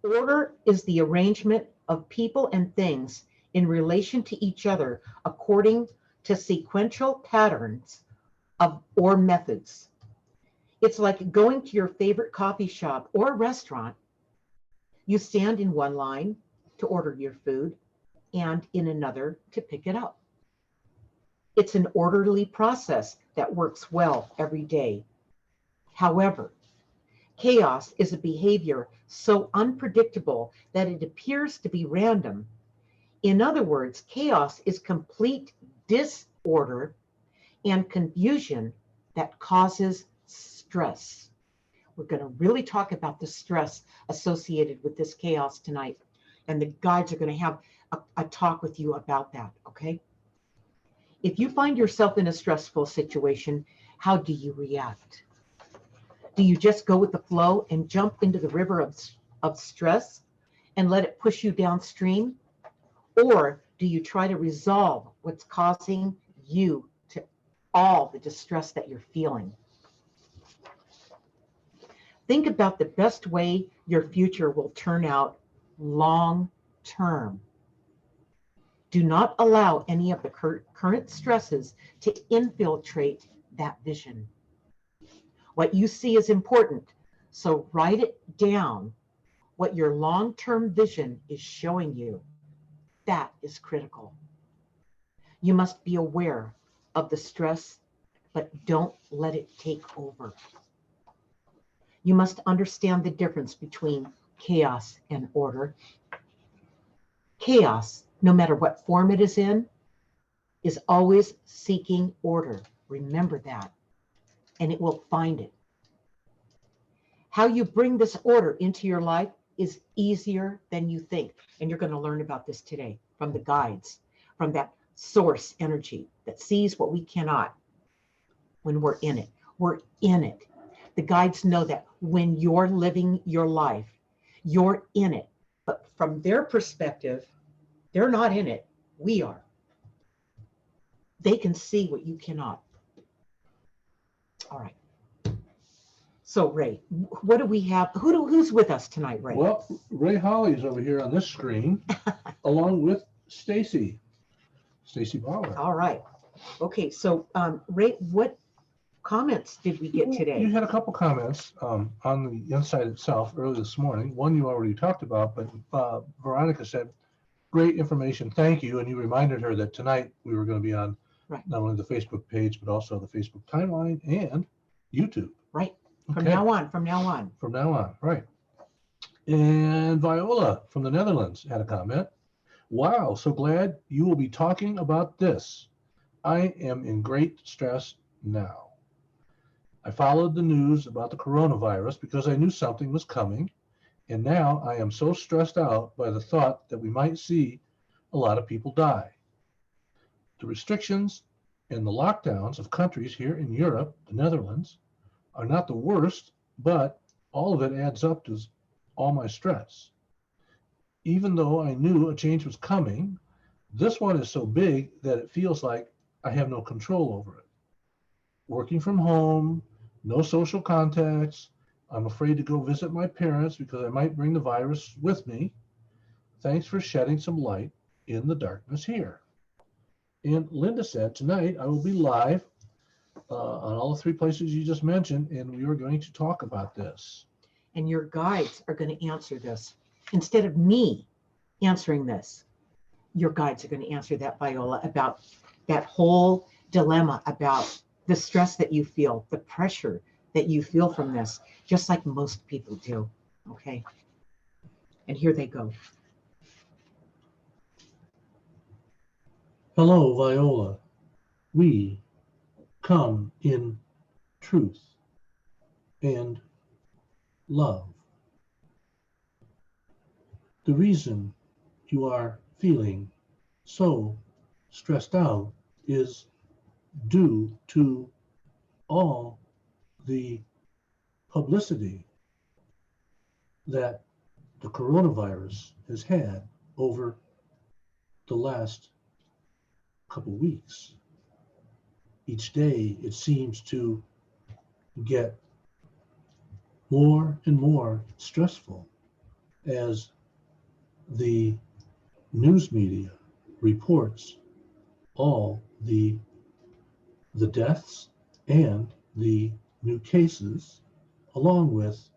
Order is the arrangement of people and things in relation to each other according to sequential patterns or methods. It's like going to your favorite coffee shop or restaurant. You stand in one line to order your food and in another to pick it up. It's an orderly process that works well every day. However, chaos is a behavior so unpredictable that it appears to be random. In other words, chaos is complete disorder and confusion that causes stress. We're going to really talk about the stress associated with this chaos tonight. And the guides are going to have a talk with you about that, okay? If you find yourself in a stressful situation, how do you react? Do you just go with the flow and jump into the river of stress and let it push you downstream? Or do you try to resolve what's causing you to all the distress that you're feeling? Think about the best way your future will turn out long term. Do not allow any of the current stresses to infiltrate that vision. What you see is important, so write it down. What your long-term vision is showing you, that is critical. You must be aware of the stress, but don't let it take over. You must understand the difference between chaos and order. Chaos, no matter what form it is in, is always seeking order. Remember that, and it will find it. How you bring this order into your life is easier than you think. And you're going to learn about this today from the guides, from that source energy that sees what we cannot when we're in it. We're in it. The guides know that when you're living your life, you're in it. But from their perspective, they're not in it. We are. They can see what you cannot. All right. So Ray, what do we have? Who's with us tonight, Ray? Well, Ray Holly's over here on this screen, along with Stacy Bauer. All right. Okay, so Ray, what comments did we get today? You had a couple comments on the insight itself early this morning. One you already talked about, but Veronica said, great information, thank you. And you reminded her that tonight we were going to be on not only the Facebook page, but also the Facebook timeline and YouTube. Right. From now on, right. And Viola from the Netherlands had a comment. Wow, so glad you will be talking about this. I am in great stress now. I followed the news about the coronavirus because I knew something was coming, and now I am so stressed out by the thought that we might see a lot of people die. The restrictions and the lockdowns of countries here in Europe, the Netherlands, are not the worst, but all of it adds up to all my stress. Even though I knew a change was coming, this one is so big that it feels like I have no control over it. Working from home, no social contacts. I'm afraid to go visit my parents because I might bring the virus with me. Thanks for shedding some light in the darkness here. And Linda said, tonight I will be live on all the three places you just mentioned, and we are going to talk about this. And your guides are going to answer this. Instead of me answering this, your guides are going to answer that, Viola, about that whole dilemma about the stress that you feel, the pressure that you feel from this, just like most people do. Okay. And here they go. Hello, Viola. We come in truth and love. The reason you are feeling so stressed out is due to all the publicity that the coronavirus has had over the last couple weeks. Each day it seems to get more and more stressful. as the news media reports all the deaths and the new cases, along with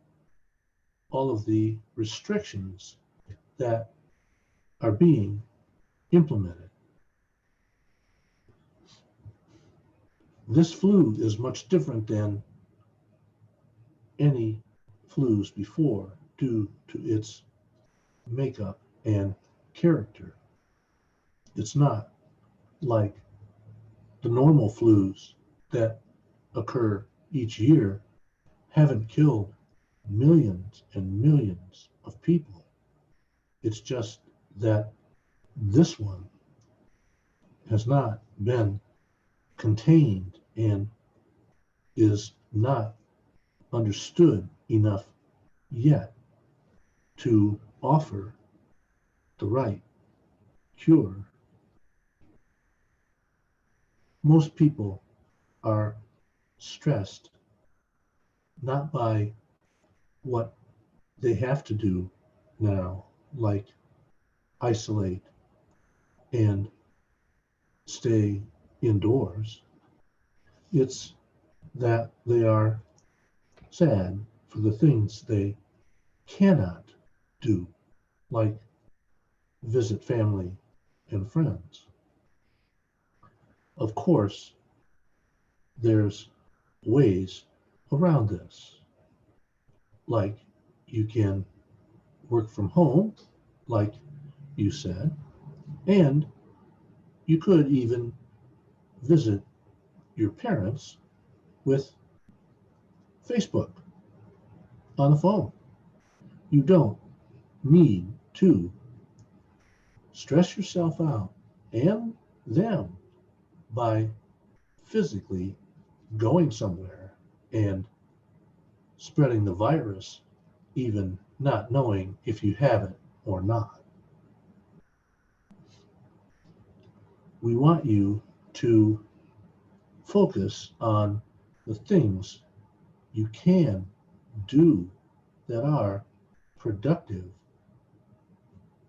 all of the restrictions that are being implemented. This flu is much different than any flus before due to its makeup and character. It's not like the normal flus that occur each year haven't killed millions and millions of people. It's just that this one has not been contained and is not understood enough yet to offer the right cure. Most people are stressed not by what they have to do now, like isolate and stay indoors. It's that they are sad for the things they cannot do, like visit family and friends. Of course, there's ways around this, like you can work from home, like you said, and you could even visit your parents with Facebook on the phone. You don't need to stress yourself out and them by physically going somewhere and spreading the virus, even not knowing if you have it or not. We want you to focus on the things you can do that are productive.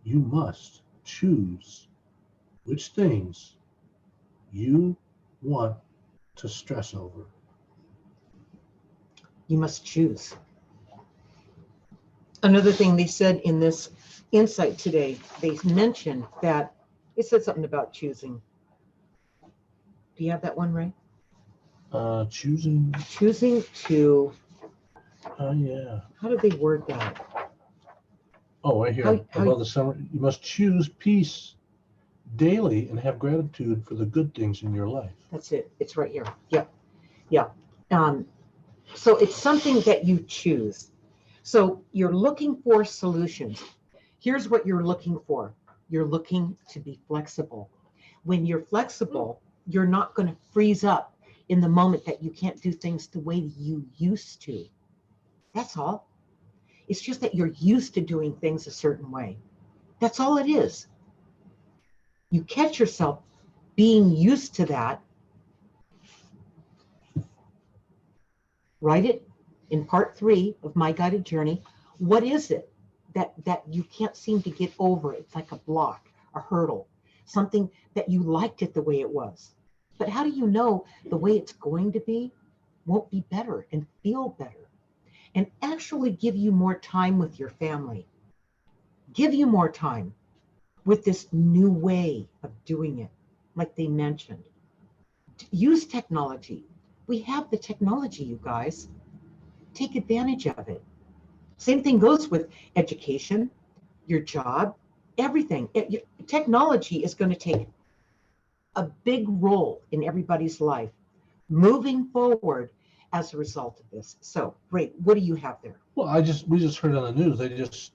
You must choose which things you want to stress over. You must choose. Another thing they said in this insight today, they mentioned that it said something about choosing. Do you have that one, Ray? Choosing. Choosing to. Yeah. How did they word that? Oh, right here. Above the summary, you must choose peace daily and have gratitude for the good things in your life. That's it. It's right here. Yep. Yeah. So it's something that you choose. So you're looking for solutions. Here's what you're looking for. You're looking to be flexible. When you're flexible, you're not going to freeze up in the moment that you can't do things the way you used to. That's all. It's just that you're used to doing things a certain way. That's all it is. You catch yourself being used to that. Write it in part 3 of My Guided Journey. What is it that you can't seem to get over? It's like a block, a hurdle, something that you liked it the way it was. But how do you know the way it's going to be won't be better and feel better and actually give you more time with your family? Give you more time with this new way of doing it, like they mentioned. Use technology. We have the technology, you guys. Take advantage of it. Same thing goes with education, your job, everything. Technology is going to take a big role in everybody's life moving forward as a result of this. So, Ray, what do you have there? Well, we just heard on the news they just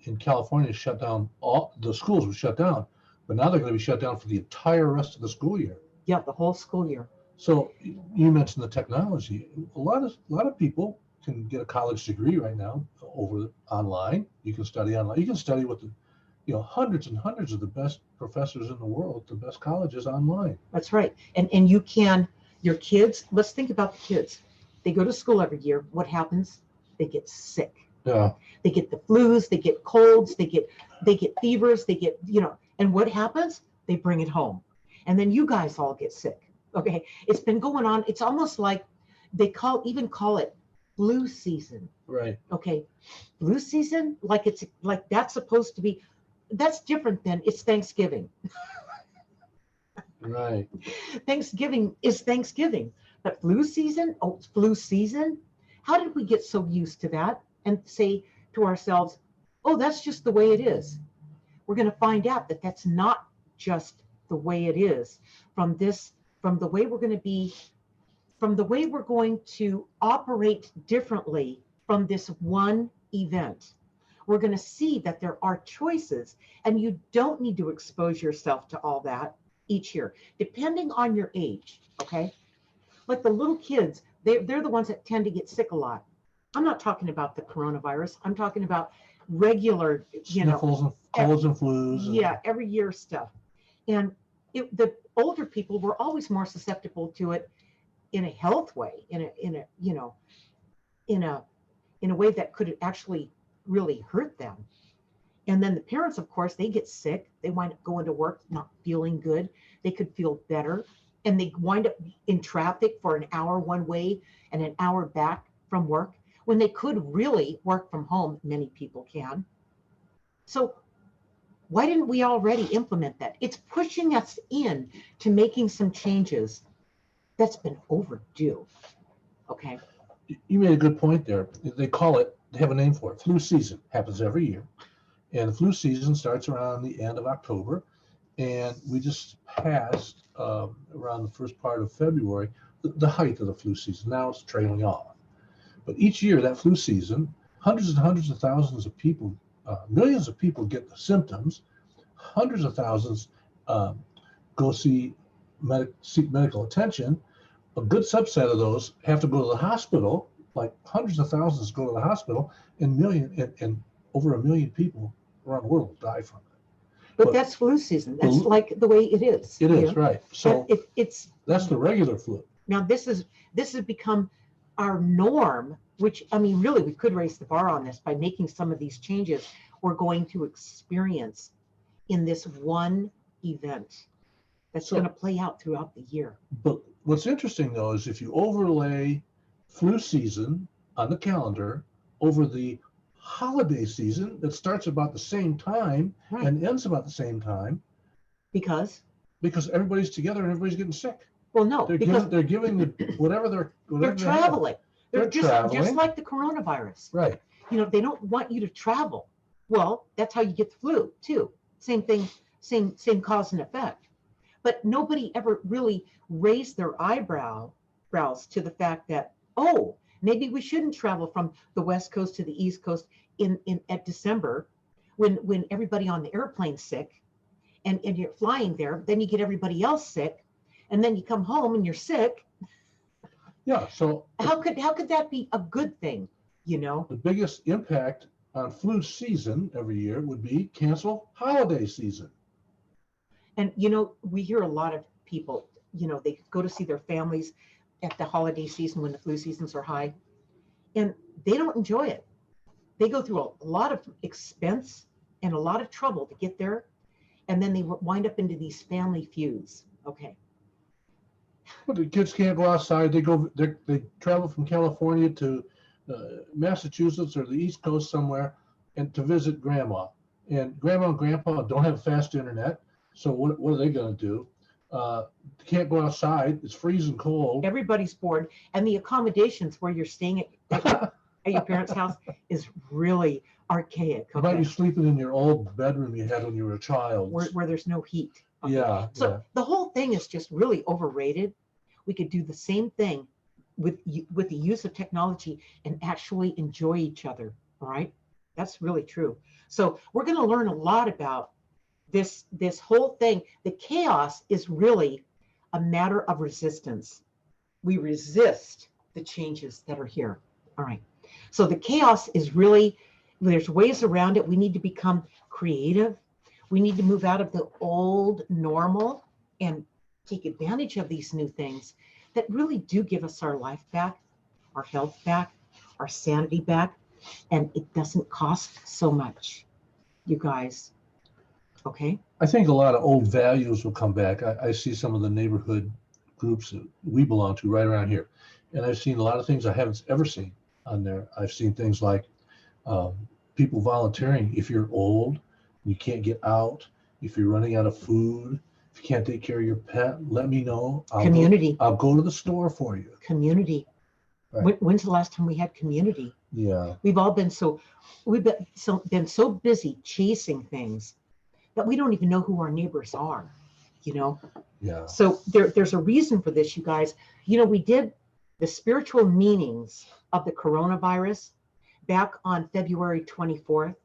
in California shut down all the schools were shut down, but now they're going to be shut down for the entire rest of the school year. Yeah, the whole school year. So you mentioned the technology. A lot of people can get a college degree right now over online. You can study online. You can study with hundreds and hundreds of the best professors in the world, the best colleges online. That's right. And you can, your kids, let's think about the kids. They go to school every year. What happens? They get sick. Yeah. They get the flus, they get colds, they get fevers, they get, and what happens? They bring it home. And then you guys all get sick. Okay. It's been going on. It's almost like they even call it flu season. Right. Okay. Flu season, like it's like that's supposed to be, that's different than it's Thanksgiving. Right. Thanksgiving is Thanksgiving, but flu season, oh, it's flu season. How did we get so used to that and say to ourselves, oh, that's just the way it is? We're going to find out that that's not just the way it is from the way we're going to be, from the way we're going to operate differently from this one event. We're going to see that there are choices, and you don't need to expose yourself to all that each year, depending on your age. Okay. Like the little kids, they're the ones that tend to get sick a lot. I'm not talking about the coronavirus. I'm talking about regular, Sniffles and colds and flus. yeah, every year stuff. And the older people were always more susceptible to it in a health way, in a way that could actually really hurt them. And then the parents, of course, they get sick. They wind up going to work not feeling good. They could feel better. And they wind up in traffic for an hour one way and an hour back from work when they could really work from home. Many people can. So why didn't we already implement that? It's pushing us in to making some changes that's been overdue. Okay. You made a good point there. They have a name for it. Flu season happens every year. And the flu season starts around the end of October. And we just passed around the first part of February, the height of the flu season. Now it's trailing off. But each year, that flu season, hundreds and hundreds of thousands of people, millions of people get the symptoms. Hundreds of thousands go seek medical attention. A good subset of those have to go to the hospital. Like hundreds of thousands go to the hospital, and over 1 million people around the world die from it. But that's flu season. That's like the way it is. It is, right. So it's that's the regular flu. Now this has become our norm, which, I mean, really, we could raise the bar on this by making some of these changes we're going to experience in this one event that's going to play out throughout the year. But what's interesting, though, is if you overlay flu season on the calendar over the holiday season that starts about the same time and ends about the same time. Because everybody's together and everybody's getting sick. Well, no, because they're giving whatever they're traveling. They're traveling. Just like the coronavirus. Right. They don't want you to travel. Well, that's how you get the flu too. Same thing, same cause and effect. But nobody ever really raised their eyebrows to the fact that, oh, maybe we shouldn't travel from the West Coast to the East Coast at December when everybody on the airplane's sick and you're flying there, then you get everybody else sick, and then you come home and you're sick. Yeah. So how could that be a good thing? The biggest impact on flu season every year would be cancel holiday season. And we hear a lot of people, they go to see their families at the holiday season when the flu seasons are high, and they don't enjoy it. They go through a lot of expense and a lot of trouble to get there, and then they wind up into these family feuds. Okay. Well, the kids can't go outside. They travel from California to Massachusetts or the East Coast somewhere, and to visit grandma. And grandma and grandpa don't have fast internet, so what are they going to do? Can't go outside. It's freezing cold. Everybody's bored, and the accommodations where you're staying at your parents' house is really archaic. How about you sleeping in your old bedroom you had when you were a child? Where there's no heat. Okay. Yeah. So the whole thing is just really overrated. We could do the same thing with the use of technology and actually enjoy each other. All right. That's really true. So we're going to learn a lot about this whole thing. The chaos is really a matter of resistance. We resist the changes that are here. All right. So the chaos is really, there's ways around it. We need to become creative. We need to move out of the old normal and take advantage of these new things that really do give us our life back, our health back, our sanity back. and it doesn't cost so much, you guys. Okay. I think a lot of old values will come back. I see some of the neighborhood groups that we belong to right around here, and I've seen a lot of things I haven't ever seen on there. I've seen things like um, people volunteering. If you're old, you can't get out, if you're running out of food, if you can't take care of your pet, let me know. Community. I'll go to the store for you. Community. Right. When's the last time we had community? Yeah. We've all been been so busy chasing things that we don't even know who our neighbors are, you know? Yeah. So there's a reason for this, you guys. You know, we did the spiritual meanings of the coronavirus back on February 24th.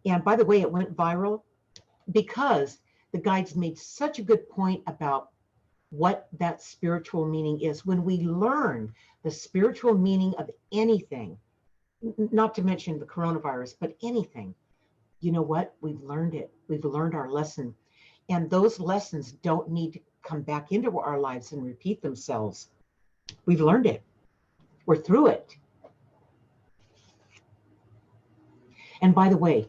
And by the way, it went viral because the guides made such a good point about what that spiritual meaning is. When we learn the spiritual meaning of anything, not to mention the coronavirus, but anything, you know what? We've learned it. We've learned our lesson. And those lessons don't need to come back into our lives and repeat themselves. We've learned it. We're through it. And by the way,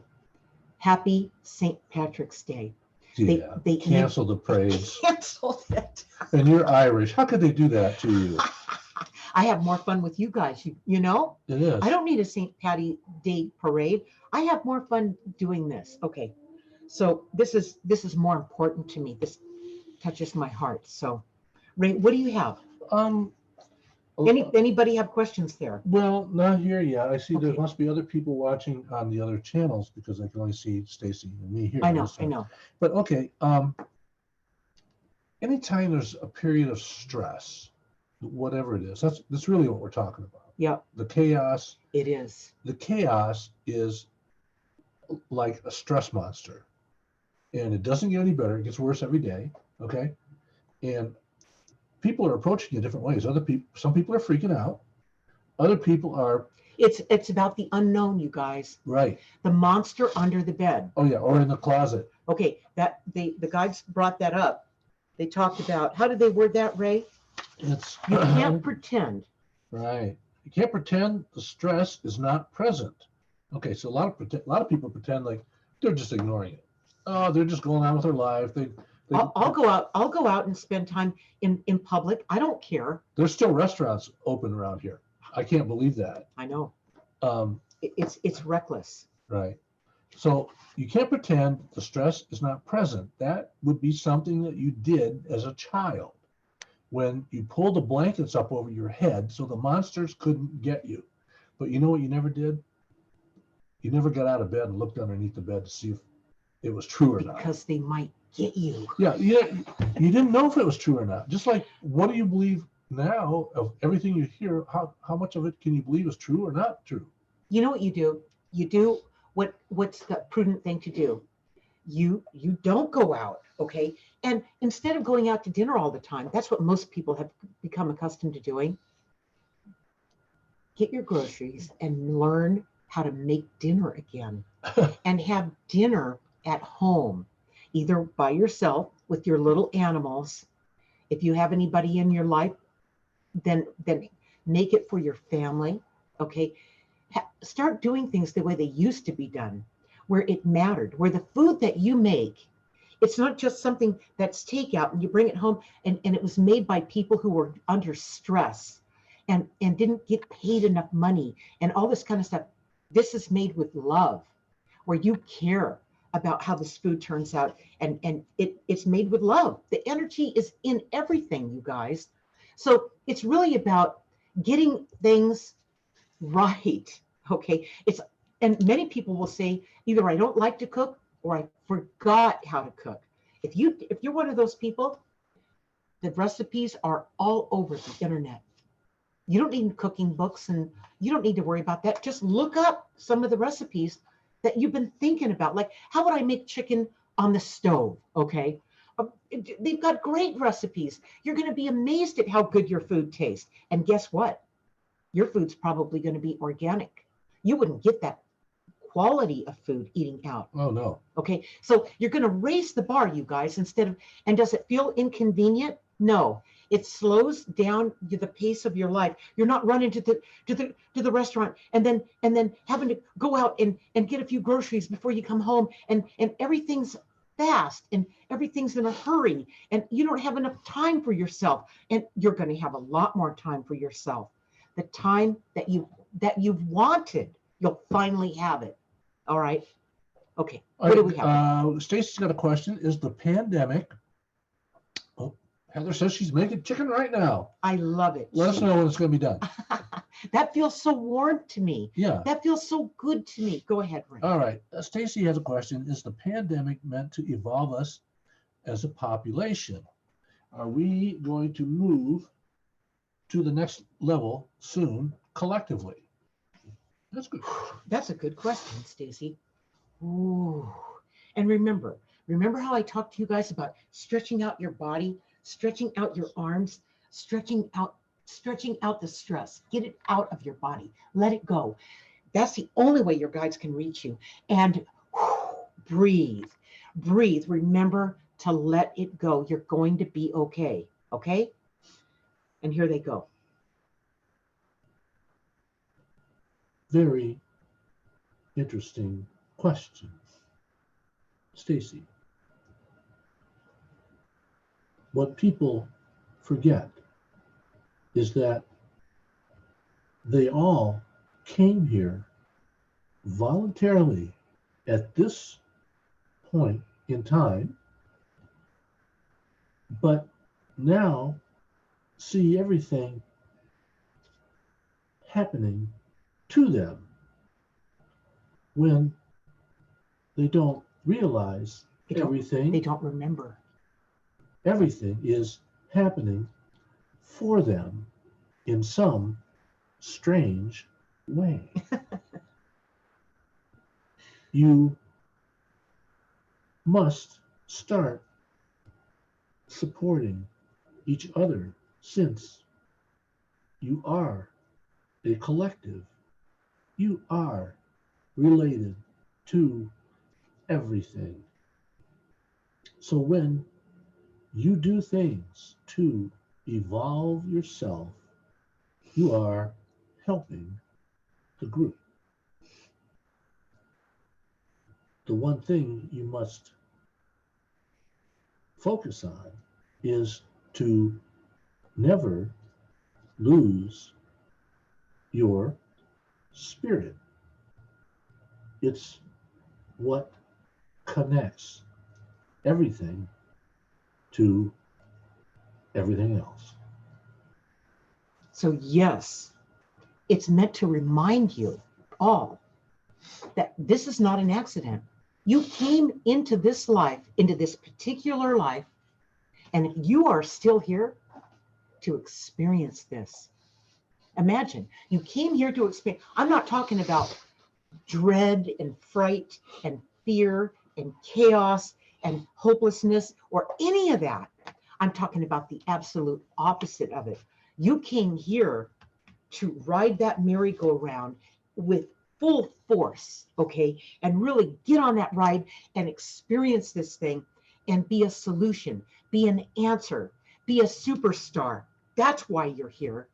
happy St. Patrick's Day. Yeah. They canceled the parades. Canceled it. And you're Irish. How could they do that to you? I have more fun with you guys, you know? It is. I don't need a St. Patty Day parade. I have more fun doing this. Okay. So this is more important to me. This touches my heart. So Ray, what do you have? Anybody have questions there? Well, not here yet. I see Okay. There must be other people watching on the other channels because I can only see Stacy and me here. I know. But okay, anytime there's a period of stress, whatever it is, that's really what we're talking about. Yeah. The chaos. It is. The chaos is like a stress monster, and it doesn't get any better. It gets worse every day. Okay, and people are approaching it different ways. Some people are freaking out. Other people are. It's about the unknown, you guys. Right. The monster under the bed. Oh yeah, or in the closet. Okay, that the guides brought that up. They talked about, how did they word that, Ray? You can't pretend. Right. You can't pretend the stress is not present. Okay, so a lot of people pretend like they're just ignoring it. Oh, they're just going on with their life. I'll go out and spend time in public. I don't care. There's still restaurants open around here. I can't believe that. I know. It's reckless. Right. So you can't pretend the stress is not present. That would be something that you did as a child when you pulled the blankets up over your head so the monsters couldn't get you. But you know what you never did? You never got out of bed and looked underneath the bed to see if it was true or not. Because they might get you. Yeah, you didn't know if it was true or not. Just like, what do you believe now of everything you hear? How much of it can you believe is true or not true? You know what you do? You do what's the prudent thing to do? You don't go out, okay? And instead of going out to dinner all the time, that's what most people have become accustomed to doing. Get your groceries and learn how to make dinner again and have dinner at home, either by yourself with your little animals. If you have anybody in your life, then make it for your family, okay? Start doing things the way they used to be done, where it mattered, where the food that you make, it's not just something that's takeout and you bring it home and it was made by people who were under stress and didn't get paid enough money and all this kind of stuff. This is made with love, where you care about how this food turns out and it's made with love. The energy is in everything, you guys. So it's really about getting things right, okay? And many people will say, either I don't like to cook or I forgot how to cook. If you're one of those people, the recipes are all over the internet. You don't need cooking books and you don't need to worry about that. Just look up some of the recipes that you've been thinking about. Like, how would I make chicken on the stove? Okay. They've got great recipes. You're going to be amazed at how good your food tastes. And guess what? Your food's probably going to be organic. You wouldn't get that quality of food eating out. Oh, no. Okay. So you're going to raise the bar, you guys, and does it feel inconvenient? No, it slows down the pace of your life. You're not running to the restaurant and then having to go out and get a few groceries before you come home, and everything's fast and everything's in a hurry, and you don't have enough time for yourself, and you're going to have a lot more time for yourself. The time that you've wanted, you'll finally have it. All right. Okay. All What do we have? right, Stacy's got a question. Is the pandemic? Oh, Heather says she's making chicken right now. I love it. Let us know when it's going to be done. That feels so warm to me. Yeah. That feels so good to me. Go ahead, Ray. All right. Stacy has a question. Is the pandemic meant to evolve us as a population? Are we going to move to the next level soon collectively? That's good. That's a good question, Stacy. Ooh. And remember how I talked to you guys about stretching out your body, stretching out your arms, stretching out the stress. Get it out of your body. Let it go. That's the only way your guides can reach you. And breathe. Breathe. Remember to let it go. You're going to be okay. Okay? And here they go. Very interesting question. Stacy, what people forget is that they all came here voluntarily at this point in time, but now see everything happening to them when they don't realize They don't remember. Everything is happening for them in some strange way. You must start supporting each other since you are a collective. You are related to everything. So when you do things to evolve yourself, you are helping the group. The one thing you must focus on is to never lose your spirit. It's what connects everything to everything else. So yes, it's meant to remind you all that this is not an accident. You came into this life, into this particular life, and you are still here to experience this. Imagine you came here to experience. I'm not talking about dread and fright and fear and chaos and hopelessness or any of that. I'm talking about the absolute opposite of it. You came here to ride that merry-go-round with full force, okay, and really get on that ride and experience this thing and be a solution, be an answer, be a superstar. That's why you're here.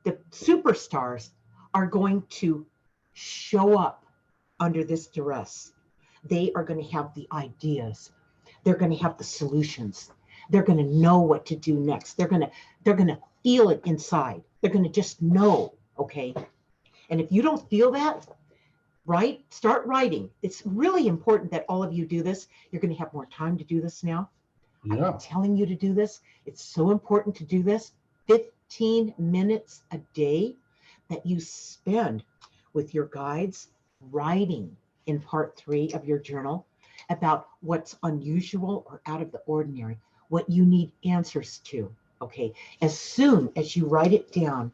The superstars are going to show up under this duress. They are going to have the ideas. They're going to have the solutions. They're going to know what to do next. They're going to feel it inside. They're going to just know, okay? And if you don't feel that, right, start writing. It's really important that all of you do this. You're going to have more time to do this now. Yeah. I'm telling you to do this. It's so important to do this. 15 minutes a day that you spend with your guides writing in part 3 of your journal about what's unusual or out of the ordinary, what you need answers to. Okay, as soon as you write it down,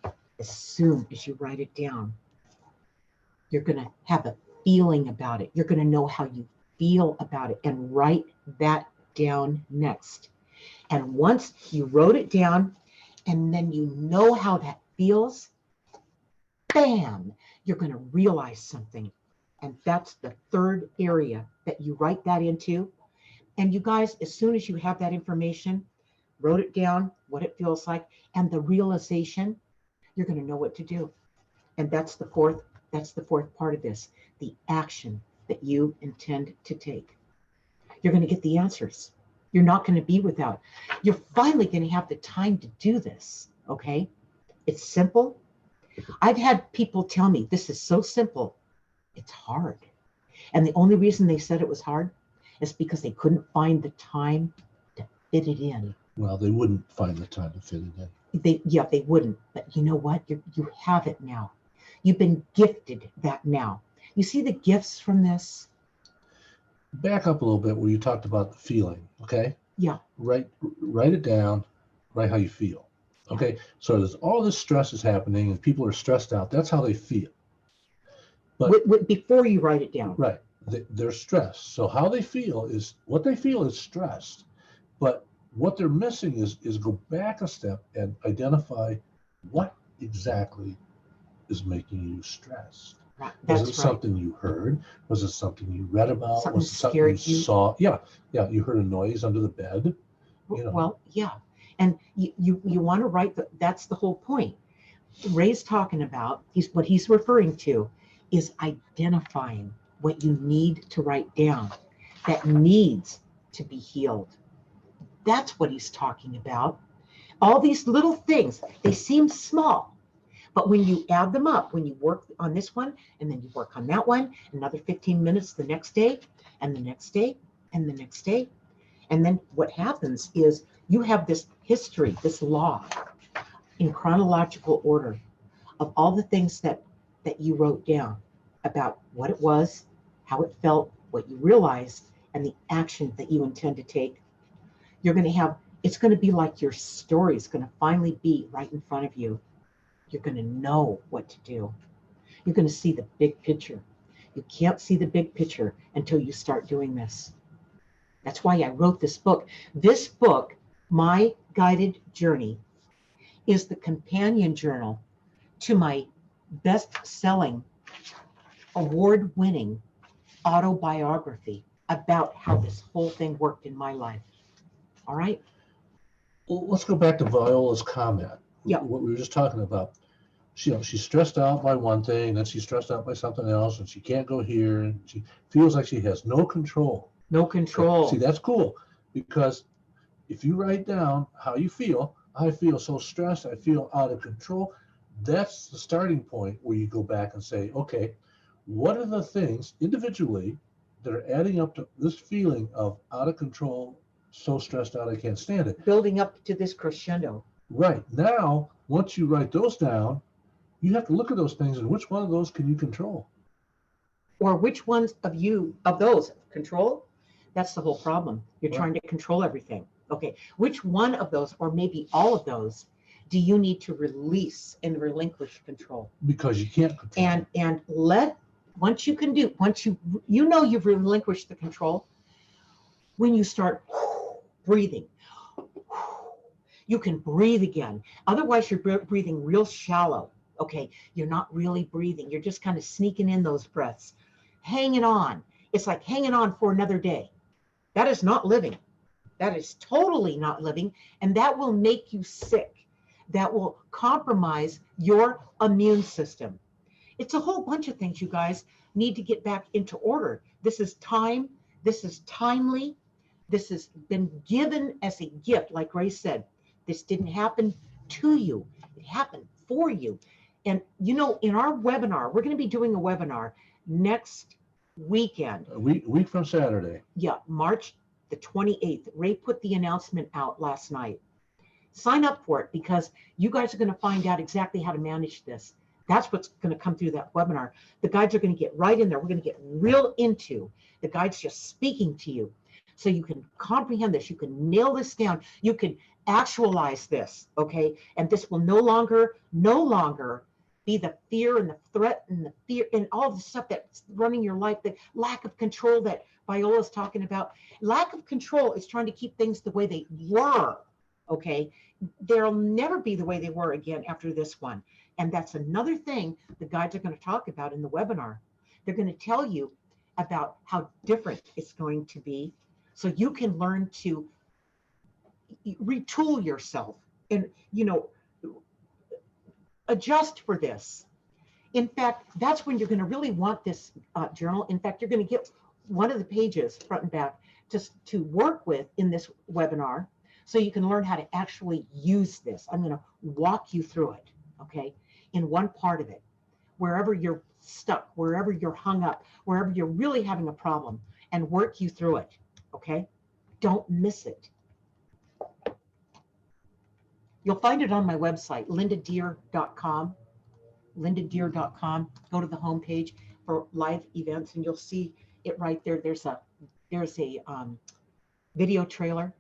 you're going to have a feeling about it. You're going to know how you feel about it, and write that down next. And once you wrote it down, and then you know how that feels, bam, you're going to realize something. And that's the third area that you write that into. And you guys, as soon as you have that information, wrote it down, what it feels like, and the realization, you're going to know what to do. And that's the fourth part of this, the action that you intend to take. You're going to get the answers. You're not going to be without. You're finally going to have the time to do this. Okay. It's simple. I've had people tell me this is so simple. It's hard. And the only reason they said it was hard is because they couldn't find the time to fit it in. Well, they wouldn't find the time to fit it in. They wouldn't. But you know what? You have it now. You've been gifted that now. You see the gifts from this? Back up a little bit where you talked about the feeling, okay? Yeah. Write it down, write how you feel. Okay, so there's all this stress is happening and people are stressed out. That's how they feel. But Before you write it down. right, they're stressed. So how they feel is what they feel is stressed. But what they're missing is go back a step and identify what exactly is making you stressed. Right. Was That's it something you heard? Was it something you read about? Something Was it something you scared you? saw? Yeah, you heard a noise under the bed. You know. Well, yeah. And you want to write that's the whole point. Ray's talking about, what he's referring to is identifying what you need to write down that needs to be healed. That's what he's talking about. All these little things, they seem small, but when you add them up, when you work on this one, and then you work on that one, another 15 minutes the next day, and the next day, and the next day, and then what happens is you have this history, this log in chronological order of all the things that you wrote down about what it was, how it felt, what you realized, and the action that you intend to take. You're going to have, it's going to be like your story is going to finally be right in front of you. You're going to know what to do. You're going to see the big picture. You can't see the big picture until you start doing this. That's why I wrote this book. This book, My Guided Journey, is the companion journal to my best-selling, award-winning autobiography about how this whole thing worked in my life. All right? Well, let's go back to Viola's comment. Yeah. What we were just talking about. She's stressed out by one thing, then she's stressed out by something else, and she can't go here, and she feels like she has no control. No control. See, that's cool, because if you write down how you feel, I feel so stressed, I feel out of control, that's the starting point where you go back and say, okay, what are the things individually that are adding up to this feeling of out of control, so stressed out I can't stand it. Building up to this crescendo. Right. Now, once you write those down, you have to look at those things and which one of those can you control? Or which ones of those control? That's the whole problem. You're Right. trying to control everything. Okay. Which one of those, or maybe all of those, do you need to release and relinquish control? Because you can't control. And once you've relinquished the control, when you start breathing, you can breathe again. Otherwise, you're breathing real shallow. Okay, you're not really breathing. You're just kind of sneaking in those breaths, hanging on. It's like hanging on for another day. That is not living. That is totally not living. And that will make you sick. That will compromise your immune system. It's a whole bunch of things you guys need to get back into order. This is time. This is timely. This has been given as a gift. Like Ray said, this didn't happen to you. It happened for you. And in our webinar, we're going to be doing a webinar next weekend. A week from Saturday. Yeah, March the 28th. Ray put the announcement out last night. Sign up for it because you guys are going to find out exactly how to manage this. That's what's going to come through that webinar. The guides are going to get right in there. We're going to get real into the guides just speaking to you so you can comprehend this. You can nail this down. You can actualize this, okay? And this will no longer be the fear and the threat and the fear and all the stuff that's running your life, the lack of control that Viola's talking about. Lack of control is trying to keep things the way they were, okay? They'll never be the way they were again after this one. And that's another thing the guides are going to talk about in the webinar. They're going to tell you about how different it's going to be so you can learn to retool yourself and, adjust for this. In fact, that's when you're going to really want this journal. In fact, you're going to get one of the pages front and back to work with in this webinar, so you can learn how to actually use this. I'm going to walk you through it, okay, in one part of it, wherever you're stuck, wherever you're hung up, wherever you're really having a problem, and work you through it, okay? Don't miss it. You'll find it on my website, lindadeer.com. lindadeer.com. Go to the homepage for live events, and you'll see it right there. There's a video trailer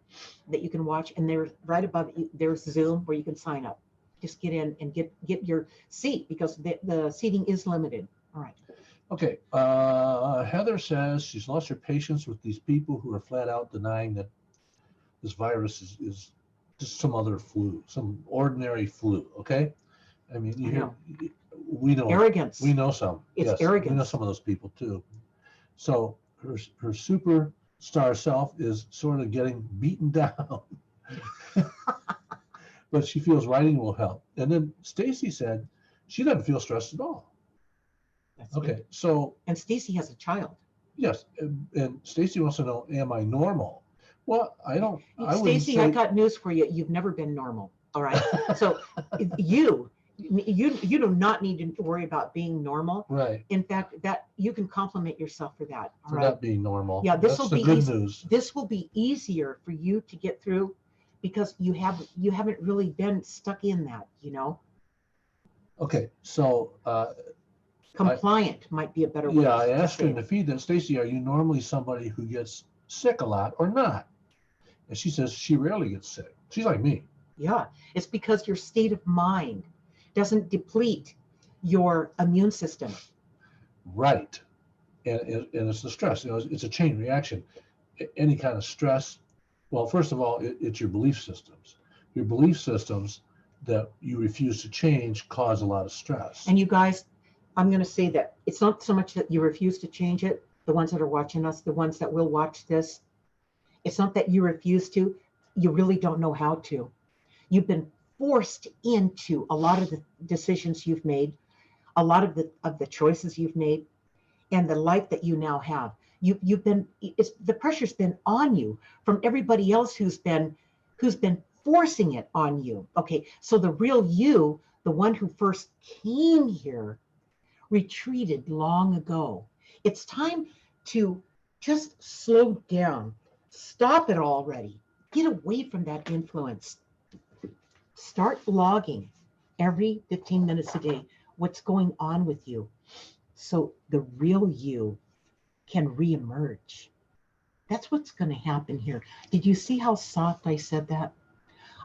that you can watch, and there's right above it, there's Zoom where you can sign up. Just get in and get your seat, because the seating is limited. All right. Okay. Heather says she's lost her patience with these people who are flat out denying that this virus is just some other flu, some ordinary flu. Okay. I mean, we know arrogance. We know some. It's yes, arrogance. We know some of those people too. So her superstar self is sort of getting beaten down, but she feels writing will help. And then Stacy said she doesn't feel stressed at all. That's okay. Good. So and Stacy has a child. Yes, and Stacy wants to know, am I normal? Well, I don't. Stacy, I got news for you. You've never been normal. All right. So you do not need to worry about being normal. Right. In fact, that you can compliment yourself for that. All for not being normal. Yeah, this will be good news. This will be easier for you to get through, because you haven't really been stuck in that. Okay, so compliant might be a better word. Yeah, I asked her in the feed that, Stacy, are you normally somebody who gets sick a lot or not? And she says she rarely gets sick. She's like me. Yeah, it's because your state of mind doesn't deplete your immune system. Right. And it's the stress. It's a chain reaction. Any kind of stress, well, first of all, it's your belief systems. Your belief systems that you refuse to change cause a lot of stress. And you guys, I'm going to say that it's not so much that you refuse to change it, the ones that are watching us, the ones that will watch this. It's not that you refuse to, you really don't know how to. You've been forced into a lot of the decisions you've made, a lot of the choices you've made, and the life that you now have. The pressure's been on you from everybody else who's been forcing it on you. Okay, so the real you, the one who first came here, retreated long ago. It's time to just slow down. Stop it already. Get away from that influence. Start logging every 15 minutes a day what's going on with you, so the real you can reemerge. That's what's going to happen here. Did you see how soft I said that?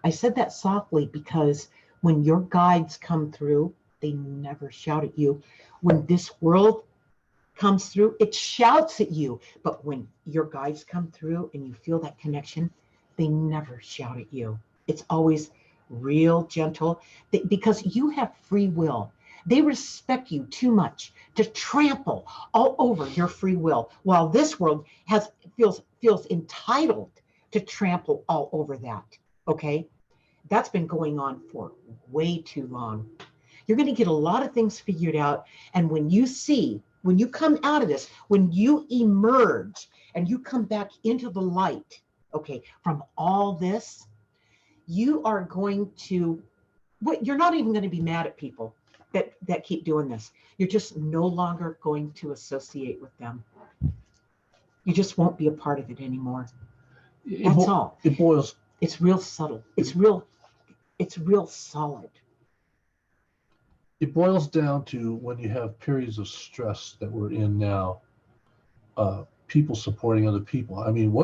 I said that softly because when your guides come through, they never shout at you. When this world comes through, it shouts at you. But when your guides come through and you feel that connection, they never shout at you. It's always real gentle, because you have free will. They respect you too much to trample all over your free will, while this world feels entitled to trample all over that. Okay? That's been going on for way too long. You're going to get a lot of things figured out. And when you come out of this, when you emerge and you come back into the light, okay, from all this, you are going to, you're not even going to be mad at people that keep doing this. You're just no longer going to associate with them. You just won't be a part of it anymore. That's all. It boils. It's real subtle. It's real solid. It boils down to, when you have periods of stress that we're in now, people supporting other people. I mean,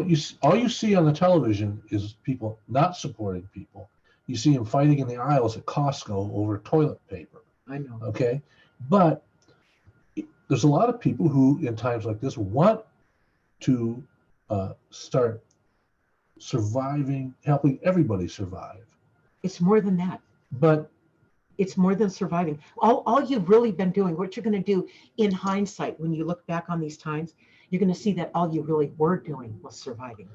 all you see on the television is people not supporting people. You see them fighting in the aisles at Costco over toilet paper. I know. Okay, but there's a lot of people who, in times like this, want to start surviving, helping everybody survive. It's more than that. But it's more than surviving. All you've really been doing, what you're going to do in hindsight, when you look back on these times, you're going to see that all you really were doing was surviving.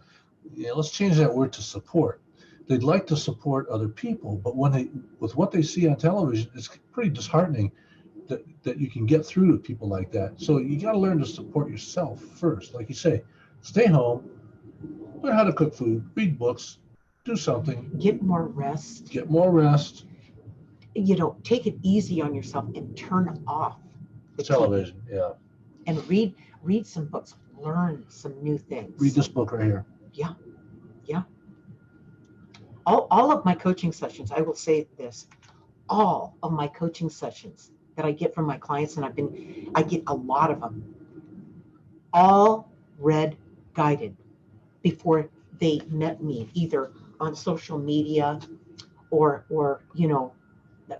Yeah, let's change that word to support. they'd like to support other people, but when they, with what they see on television, it's pretty disheartening that you can get through to people like that. So you got to learn to support yourself first. Like you say, stay home, learn how to cook food, read books, do something. Get more rest. Get more rest. Take it easy on yourself and turn off the Television, TV. yeah. And read some books. Learn some new things. Read this book right here. Yeah. All of my coaching sessions, I will say this, all of my coaching sessions that I get from my clients, and I get a lot of them, all read guided before they met me, either on social media or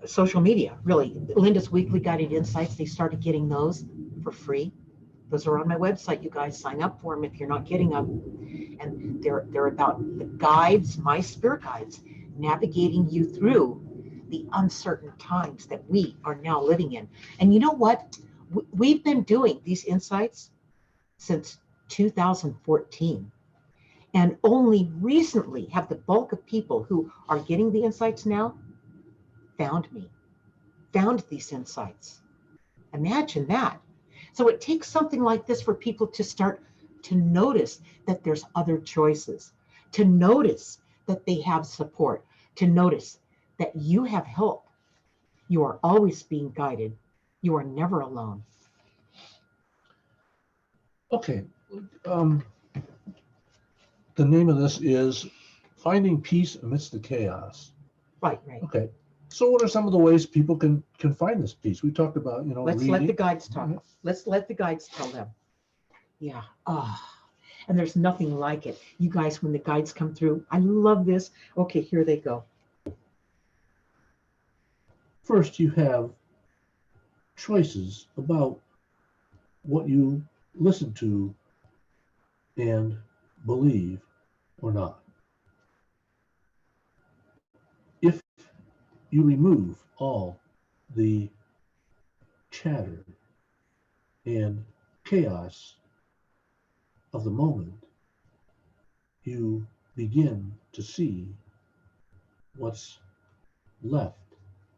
social media, really. Linda's Weekly Guided Insights, they started getting those for free. Those are on my website. You guys sign up for them if you're not getting them. And they're about the guides, my spirit guides, navigating you through the uncertain times that we are now living in. And you know what? We've been doing these insights since 2014. And only recently have the bulk of people who are getting the insights now found me, found these insights. Imagine that. So it takes something like this for people to start to notice that there's other choices, to notice that they have support, to notice that you have help. You are always being guided. You are never alone. Okay. The name of this is Finding Peace Amidst the Chaos. Right. Okay. So what are some of the ways people can find this peace? We talked about, Let's reading. let the guides talk. Mhm. Let's let the guides tell them. Yeah. And there's nothing like it. You guys, when the guides come through, I love this. Okay, here they go. First, you have choices about what you listen to and believe or not. If you remove all the chatter and chaos of the moment, you begin to see what's left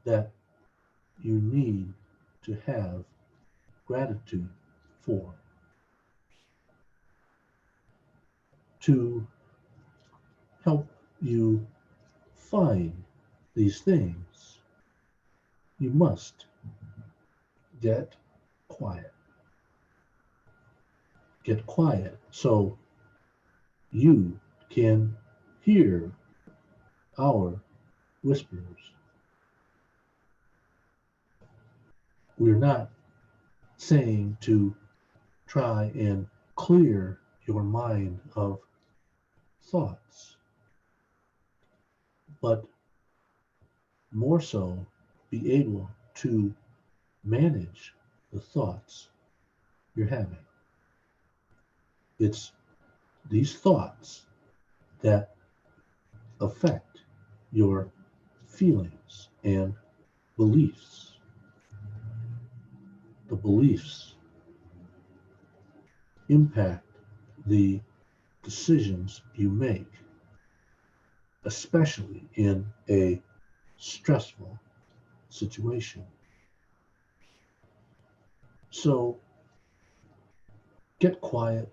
that you need to have gratitude for. To help you find these things, you must get quiet. Get quiet so you can hear our whispers. We're not saying to try and clear your mind of thoughts, but more so be able to manage the thoughts you're having. It's these thoughts that affect your feelings and beliefs. The beliefs impact the decisions you make, especially in a stressful situation. So get quiet,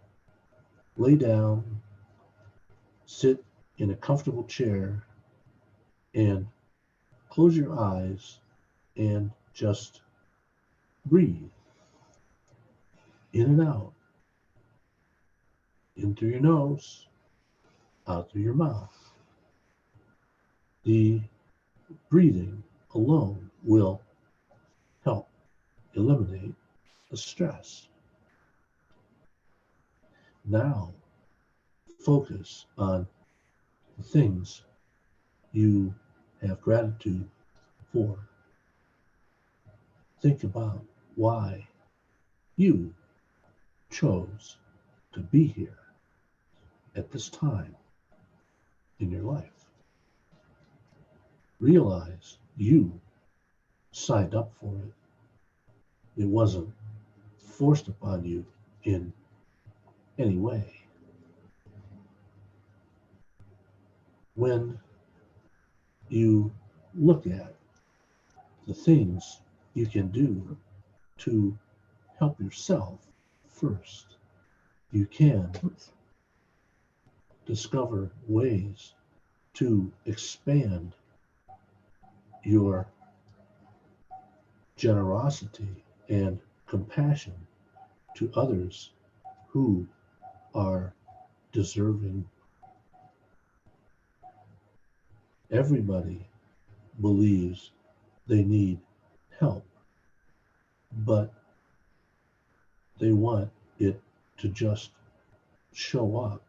lay down, sit in a comfortable chair, and close your eyes and just breathe in and out, in through your nose, out through your mouth. The breathing alone will help eliminate the stress. Now, focus on the things you have gratitude for. Think about why you chose to be here at this time in your life. Realize you signed up for it. It wasn't forced upon you in any way. When you look at the things you can do to help yourself first. You can discover ways to expand your generosity and compassion to others who are deserving. Everybody believes they need help, but they want it to just show up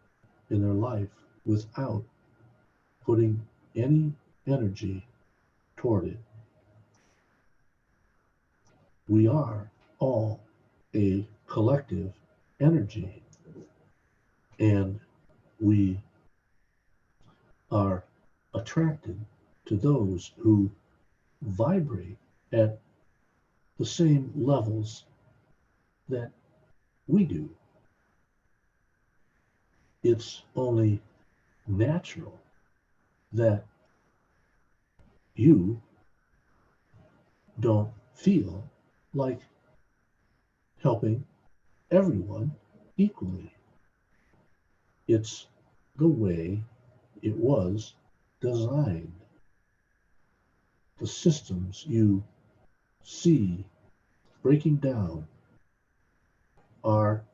in their life without putting any energy toward it. We are all a collective energy, and we are attracted to those who vibrate at the same levels that we do. It's only natural that you don't feel like helping everyone equally. It's the way it was designed. The systems you see breaking down are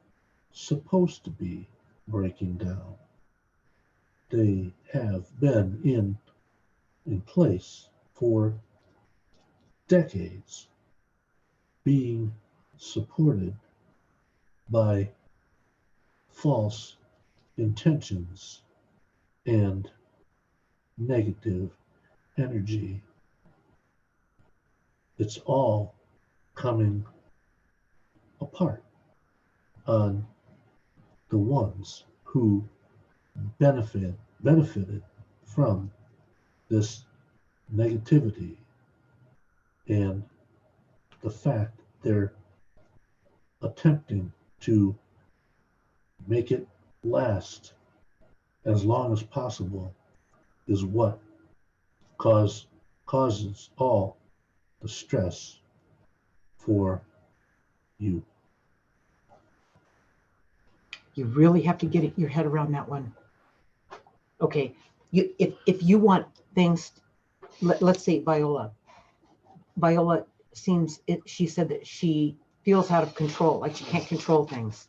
supposed to be breaking down. They have been in place for decades, being supported by false intentions and negative energy. It's all coming apart on the ones who benefited from this negativity and the fact they're attempting to make it last as long as possible is what causes all the stress for you. You really have to get your head around that one. Okay, if you want things, let's say Viola seems she said that she feels out of control, like she can't control things.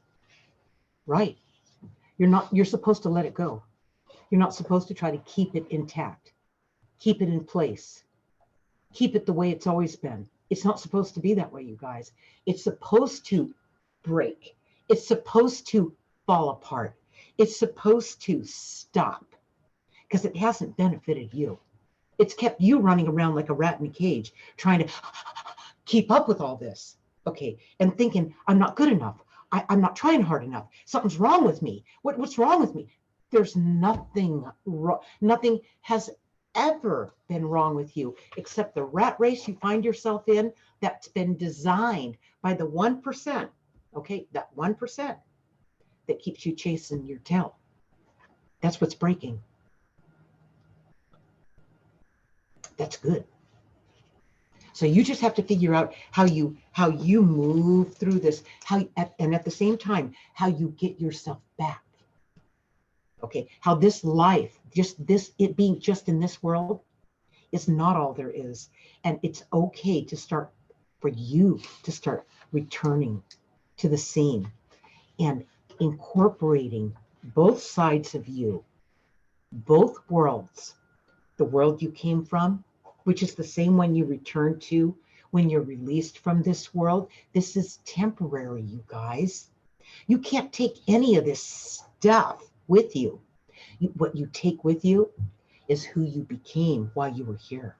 Right. You're supposed to let it go. You're not supposed to try to keep it intact, keep it in place, keep it the way it's always been. It's not supposed to be that way, you guys. It's supposed to break. It's supposed to fall apart. It's supposed to stop because it hasn't benefited you. It's kept you running around like a rat in a cage, trying to keep up with all this. Okay. And thinking, I'm not good enough. I'm not trying hard enough. Something's wrong with me. What's wrong with me? There's nothing wrong. Nothing has ever been wrong with you except the rat race you find yourself in that's been designed by the 1%. Okay. That 1% that keeps you chasing your tail. That's what's breaking. That's good. So you just have to figure out how you move through this, and at the same time, how you get yourself back. Okay, how this life, it being just in this world is not all there is. And it's okay for you to start returning to the scene and incorporating both sides of you, both worlds, the world you came from, which is the same one you return to when you're released from this world. This is temporary, you guys. You can't take any of this stuff with you. What you take with you is who you became while you were here.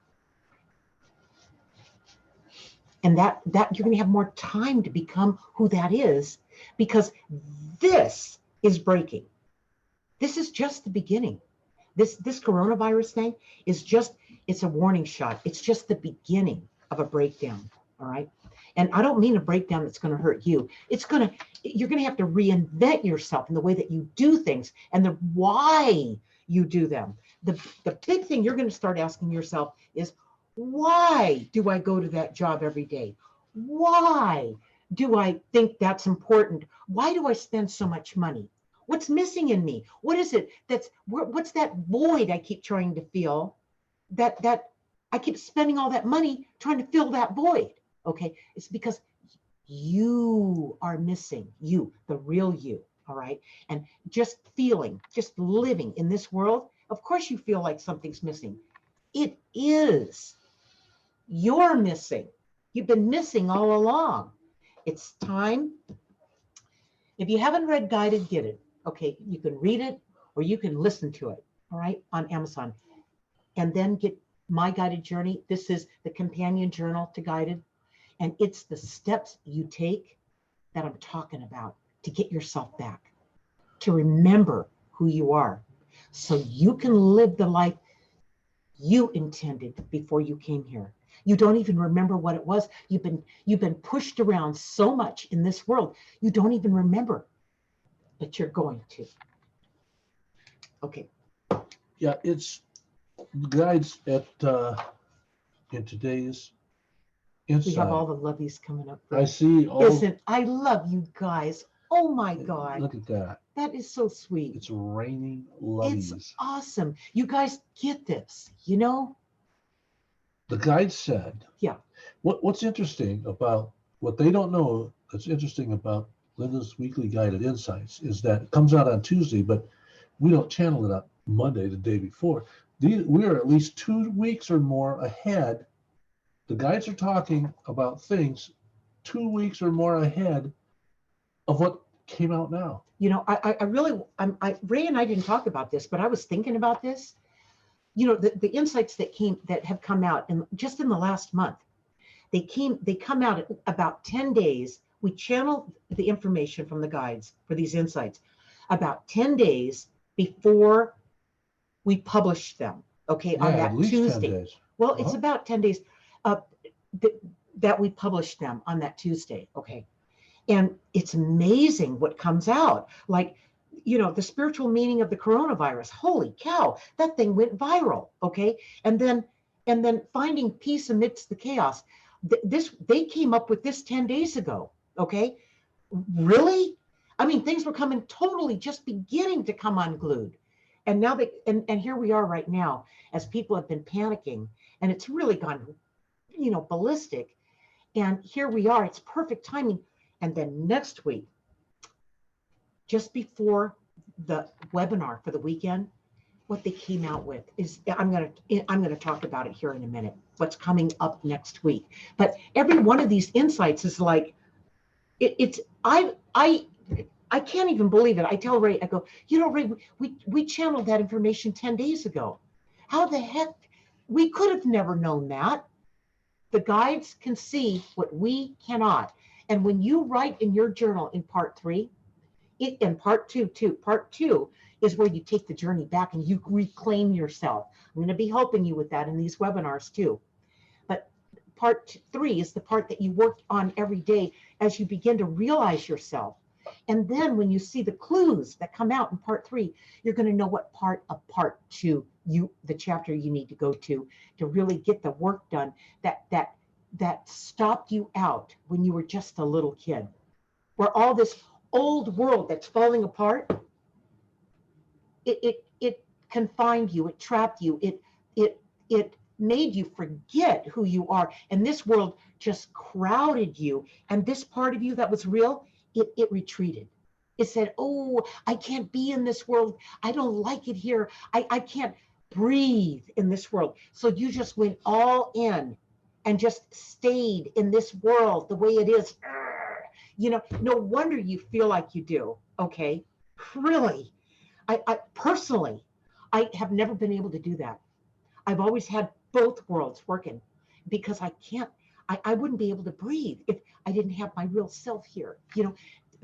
And that you're going to have more time to become who that is, because this is breaking. This is just the beginning. This coronavirus thing is it's a warning shot. It's just the beginning of a breakdown. All right. And I don't mean a breakdown that's going to hurt you. You're going to have to reinvent yourself in the way that you do things and the why you do them. The big thing you're going to start asking yourself is, why do I go to that job every day? Why do I think that's important? Why do I spend so much money? What's missing in me? What is it what's that void I keep trying to fill, that I keep spending all that money trying to fill that void? Okay, it's because you are missing, you, the real you. All right. And just living in this world, of course you feel like something's missing. It is. You're missing. You've been missing all along. It's time. If you haven't read Guided, get it. Okay, you can read it or you can listen to it, all right, on Amazon. And then get My Guided Journey. This is the companion journal to Guided. And it's the steps you take that I'm talking about to get yourself back, to remember who you are, so you can live the life you intended before you came here. You don't even remember what it was. You've been pushed around so much in this world, you don't even remember, but you're going to. Okay. Yeah, it's guides at in today's We have all insight. the lovies coming up. I see all. Isn't, I love you guys. Oh my God. Look at that. That is so sweet. It's raining It's lovies. awesome. You guys get this, you know? The guide said, Yeah. What's interesting about what they don't know, that's interesting about Linda's weekly guided insights, is that it comes out on Tuesday, but we don't channel it on Monday, the day before. We are at least 2 weeks or more ahead. The guides are talking about things 2 weeks or more ahead of what came out now. You know, I really, Ray and I didn't talk about this, but I was thinking about this. You know, the insights that have come out just in the last month, they come out in about 10 days. We channel the information from the guides for these insights about 10 days before we publish them. Okay, Yeah, on that at least Tuesday. 10 days. Well, it's about 10 days that we publish them on that Tuesday. Okay. And it's amazing what comes out. Like, you know, the spiritual meaning of the coronavirus. Holy cow, that thing went viral. Okay. And then finding peace amidst the chaos. They came up with this 10 days ago. Okay. Really? I mean, things were coming totally just beginning to come unglued. And now and here we are right now, as people have been panicking, and it's really gone, you know, ballistic. And here we are, it's perfect timing. And then next week, just before the webinar for the weekend, what they came out with is, I'm gonna talk about it here in a minute, what's coming up next week. But every one of these insights is like, I can't even believe it. I tell Ray, I go, you know, Ray, we channeled that information 10 days ago. How the heck? We could have never known that. The guides can see what we cannot. And when you write in your journal in part 3, in part 2 too, part 2 is where you take the journey back and you reclaim yourself. I'm going to be helping you with that in these webinars too. But part 3 is the part that you work on every day as you begin to realize yourself. And then when you see the clues that come out in part 3, you're going to know what part of part 2 the chapter you need to go to really get the work done that stopped you out when you were just a little kid, where all this old world that's falling apart, it confined you, it trapped you, it made you forget who you are, and this world just crowded you, and this part of you that was real, it retreated. It said, oh, I can't be in this world, I don't like it here, I can't breathe in this world. So you just went all in and just stayed in this world the way it is. You know, no wonder you feel like you do. Okay, really, I personally, I have never been able to do that. I've always had both worlds working, because I wouldn't be able to breathe if I didn't have my real self here. You know,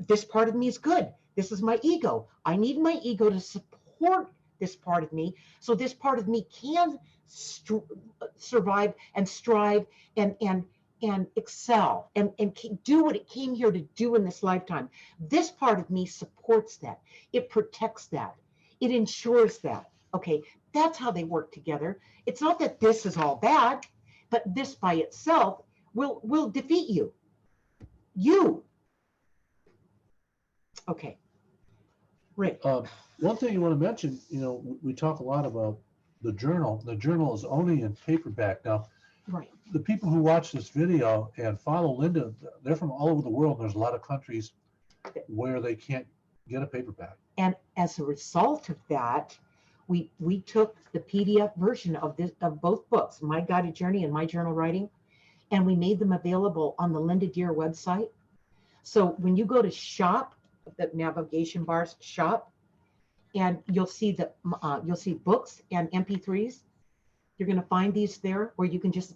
this part of me is good. This is my ego. I need my ego to support this part of me, so this part of me can survive and strive and excel and do what it came here to do in this lifetime. This part of me supports that. It protects that. It ensures that. Okay, that's how they work together. It's not that this is all bad, but this by itself will defeat you. You. Okay, Rick. One thing you want to mention, we talk a lot about the journal. The journal is only in paperback now. Right. The people who watch this video and follow Linda, they're from all over the world. There's a lot of countries where they can't get a paperback. And as a result of that, we took the PDF version of both books, My Guided Journey and My Journal Writing, and we made them available on the Linda Deer website. So when you go to shop, the navigation bars shop, and you'll see books and MP3s. You're going to find these there, where you can just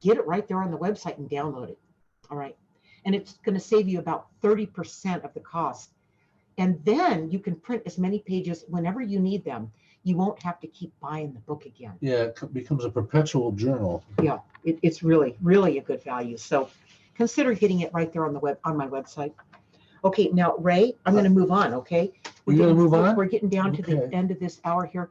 get it right there on the website and download it. All right. And it's going to save you about 30% of the cost. And then you can print as many pages whenever you need them. You won't have to keep buying the book again. Yeah, it becomes a perpetual journal. Yeah, it's really, really a good value. So consider getting it right there on my website. Okay, now, Ray, I'm going to move on, okay? We're going to move on? We're getting down to the end of this hour here.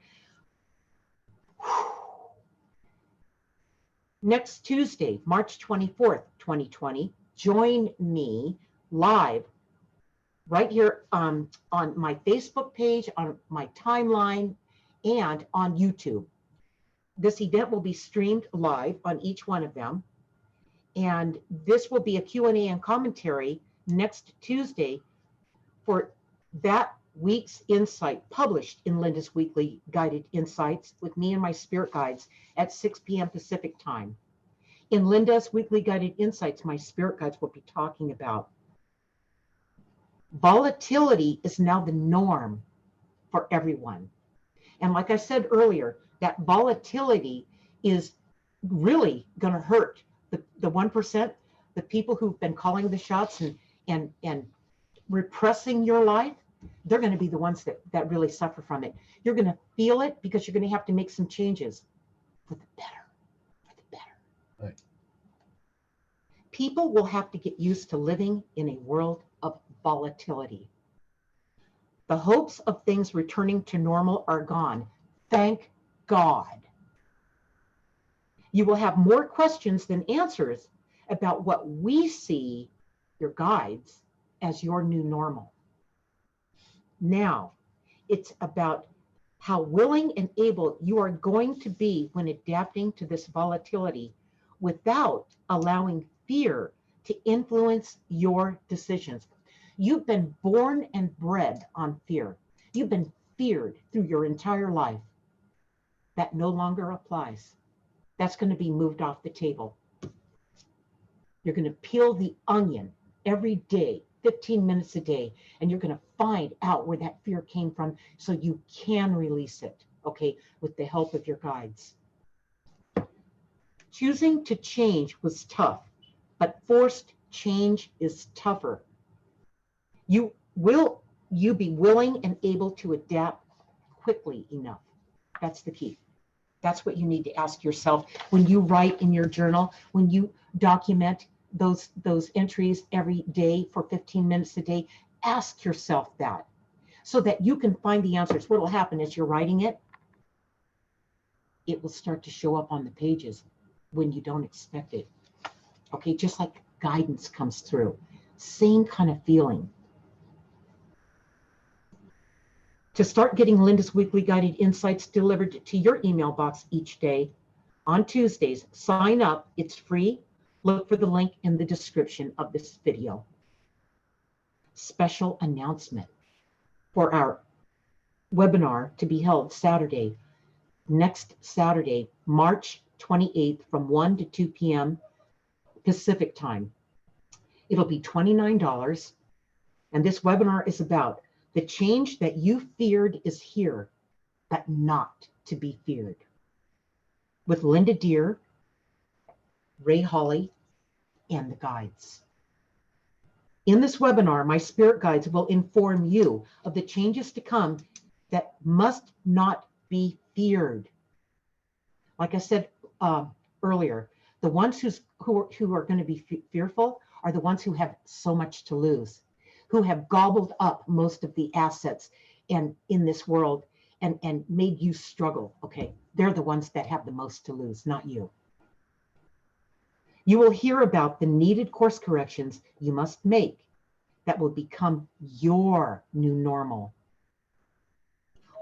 Next Tuesday, March 24th, 2020, join me live right here on my Facebook page, on my timeline, and on YouTube. This event will be streamed live on each one of them. And this will be a Q&A and commentary next Tuesday for that week's insight published in Linda's Weekly Guided Insights with me and my spirit guides at 6 p.m. Pacific time. In Linda's Weekly Guided Insights, my spirit guides will be talking about volatility is now the norm for everyone. And like I said earlier, that volatility is really going to hurt the 1%, the people who've been calling the shots and repressing your life. They're going to be the ones that really suffer from it. You're going to feel it because you're going to have to make some changes for the better. Right. People will have to get used to living in a world of volatility. The hopes of things returning to normal are gone. Thank God. You will have more questions than answers about what we see, your guides, as your new normal. Now, it's about how willing and able you are going to be when adapting to this volatility without allowing fear to influence your decisions. You've been born and bred on fear. You've been feared through your entire life. That no longer applies. That's going to be moved off the table. You're going to peel the onion every day, 15 minutes a day, and you're going to find out where that fear came from so you can release it, okay, with the help of your guides. Choosing to change was tough, but forced change is tougher. Will you be willing and able to adapt quickly enough? That's the key. That's what you need to ask yourself when you write in your journal, when you document those entries every day for 15 minutes a day. Ask yourself that so that you can find the answers. What will happen as you're writing it? It will start to show up on the pages when you don't expect it. Okay, just like guidance comes through. Same kind of feeling. To start getting Linda's Weekly Guided Insights delivered to your email box each day on Tuesdays, sign up. It's free. Look for the link in the description of this video. Special announcement for our webinar to be held next Saturday, March 28th from 1 to 2 p.m. Pacific time. It'll be $29. And this webinar is about the change that you feared is here, but not to be feared. With Linda Deer, Ray Hawley, and the guides. In this webinar, my spirit guides will inform you of the changes to come that must not be feared. Like I said earlier, the ones who are going to be fearful are the ones who have so much to lose, who have gobbled up most of the assets in this world and made you struggle, okay, they're the ones that have the most to lose, not you. You will hear about the needed course corrections you must make that will become your new normal.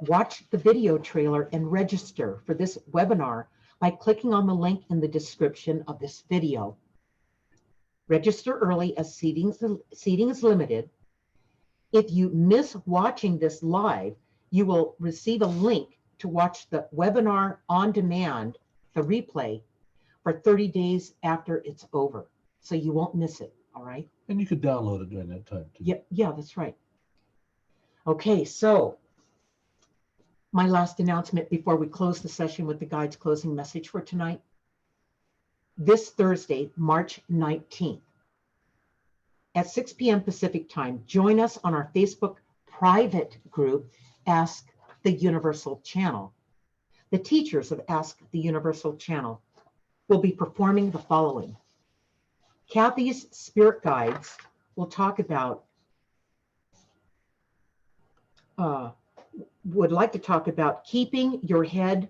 Watch the video trailer and register for this webinar by clicking on the link in the description of this video. Register early as seating is limited. If you miss watching this live, you will receive a link to watch the webinar on demand, the replay, for 30 days after it's over. So you won't miss it, all right? And you could download it during that time too. Yeah, that's right. Okay, so my last announcement before we close the session with the guide's closing message for tonight. This Thursday, March 19th, at 6 p.m. Pacific time, join us on our Facebook private group, Ask the Universal Channel. The teachers of Ask the Universal Channel will be performing the following. Kathy's spirit guides will talk about, would like to talk about keeping your head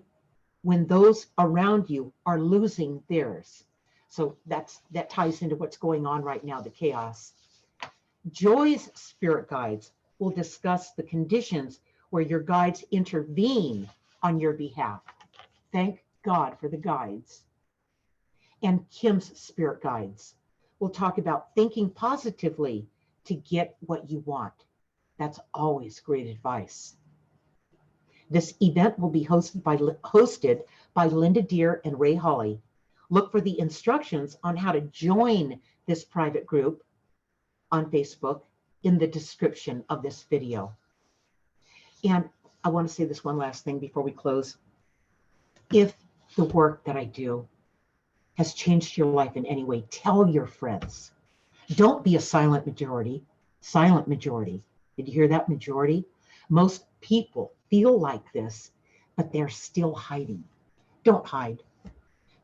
when those around you are losing theirs. So that ties into what's going on right now, the chaos. Joy's spirit guides will discuss the conditions where your guides intervene on your behalf. Thank God for the guides. And Kim's spirit guides will talk about thinking positively to get what you want. That's always great advice. This event will be hosted by Linda Deere and Ray Hawley. Look for the instructions on how to join this private group on Facebook in the description of this video. And I want to say this one last thing before we close. If the work that I do has changed your life in any way, tell your friends. Don't be a silent majority. Silent majority. Did you hear that, majority? Most people feel like this, but they're still hiding. Don't hide.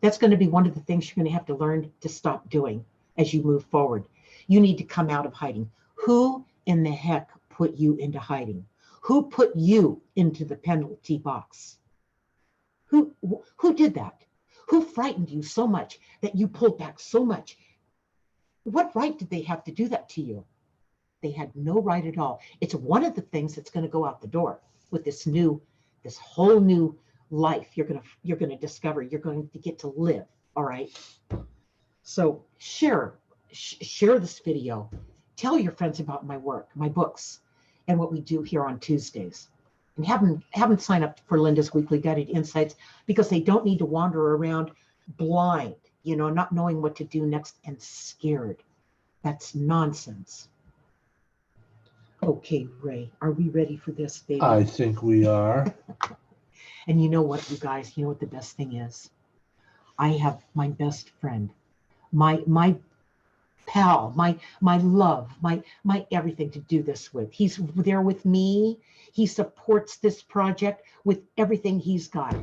That's going to be one of the things you're going to have to learn to stop doing as you move forward. You need to come out of hiding. Who in the heck put you into hiding? Who put you into the penalty box? Who did that? Who frightened you so much that you pulled back so much? What right did they have to do that to you? They had no right at all. It's one of the things that's going to go out the door with this whole new life you're going to discover. You're going to get to live. All right. So share this video. Tell your friends about my work, my books, and what we do here on Tuesdays. And have them sign up for Linda's weekly guided insights, because they don't need to wander around blind, not knowing what to do next and scared. That's nonsense. Okay, Ray, are we ready for this, baby? I think we are. And you know what, you guys, you know what the best thing is? I have my best friend, my pal, my love, my everything to do this with. He's there with me. He supports this project with everything he's got.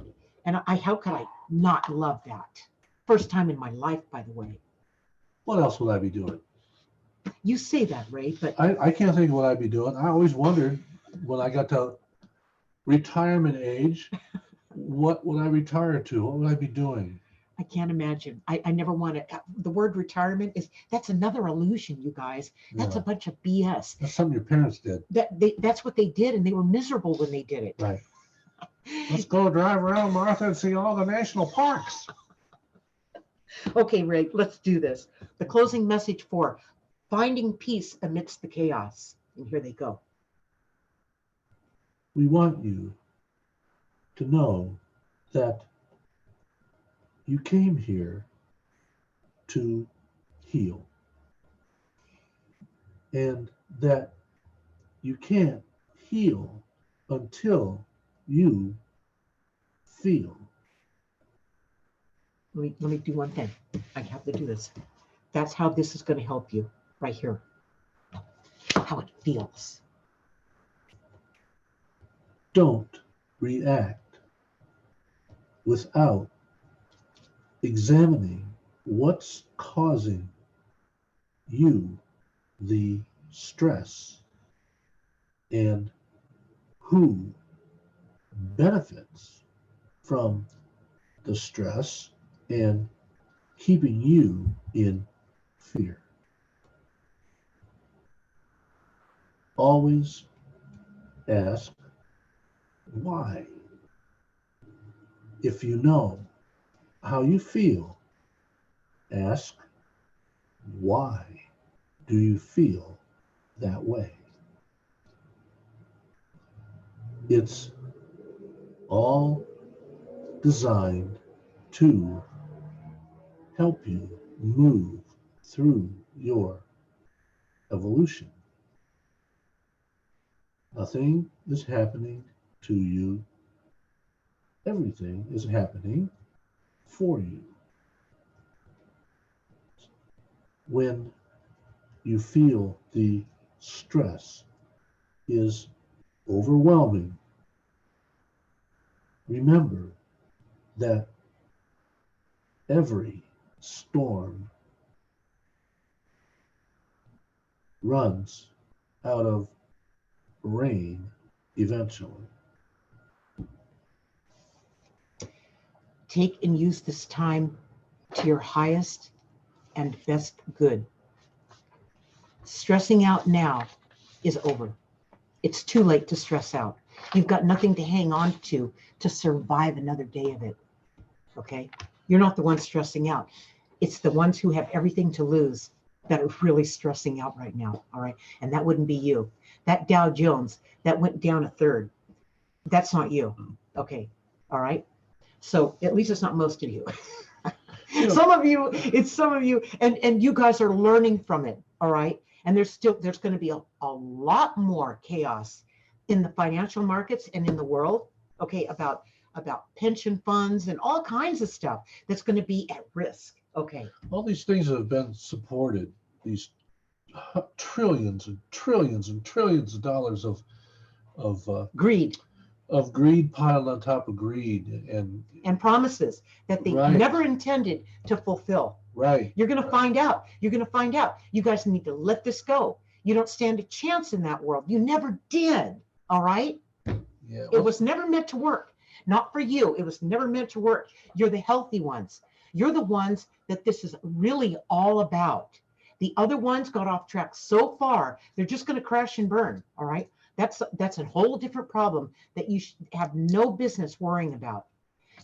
And how could I not love that? First time in my life, by the way. What else would I be doing? You say that, Ray, but I can't think of what I'd be doing. I always wondered when I got to retirement age, what would I retire to? What would I be doing? I can't imagine. I never want to. The word retirement that's another illusion, you guys. That's a bunch of BS. That's something your parents did. That's what they did, and they were miserable when they did it. Right. Let's go drive around, Martha, and see all the national parks. Okay, Ray, let's do this. The closing message for finding peace amidst the chaos. And here they go. We want you to know that you came here to heal, and that you can't heal until you feel. Let me do one thing. I have to do this. That's how this is going to help you right here. How it feels. Don't react without examining what's causing you the stress and who benefits from the stress and keeping you in fear. Always ask why. If you know how you feel, ask why do you feel that way? It's all designed to help you move through your evolution. Nothing is happening to you. Everything is happening for you. When you feel the stress is overwhelming, remember that every storm runs out of rain eventually. Take and use this time to your highest and best good. Stressing out now is over. It's too late to stress out. You've got nothing to hang on to survive another day of it. Okay? You're not the one stressing out. It's the ones who have everything to lose that are really stressing out right now. All right? And that wouldn't be you. That Dow Jones that went down a third, that's not you. Okay? All right? So at least it's not most of you. Some of you, it's some of you, and you guys are learning from it. All right? And there's going to be a lot more chaos in the financial markets and in the world, okay, about pension funds and all kinds of stuff that's going to be at risk. Okay. All these things have been supported, these trillions and trillions and trillions of dollars of Greed. Of greed piled on top of greed and promises that they never intended to fulfill. Right. You're going to find out. You're going to find out. You guys need to let this go. You don't stand a chance in that world. You never did. All right? Yeah. It was never meant to work. Not for you. It was never meant to work. You're the healthy ones. You're the ones that this is really all about. The other ones got off track so far, they're just going to crash and burn. All right? That's a whole different problem that you have no business worrying about.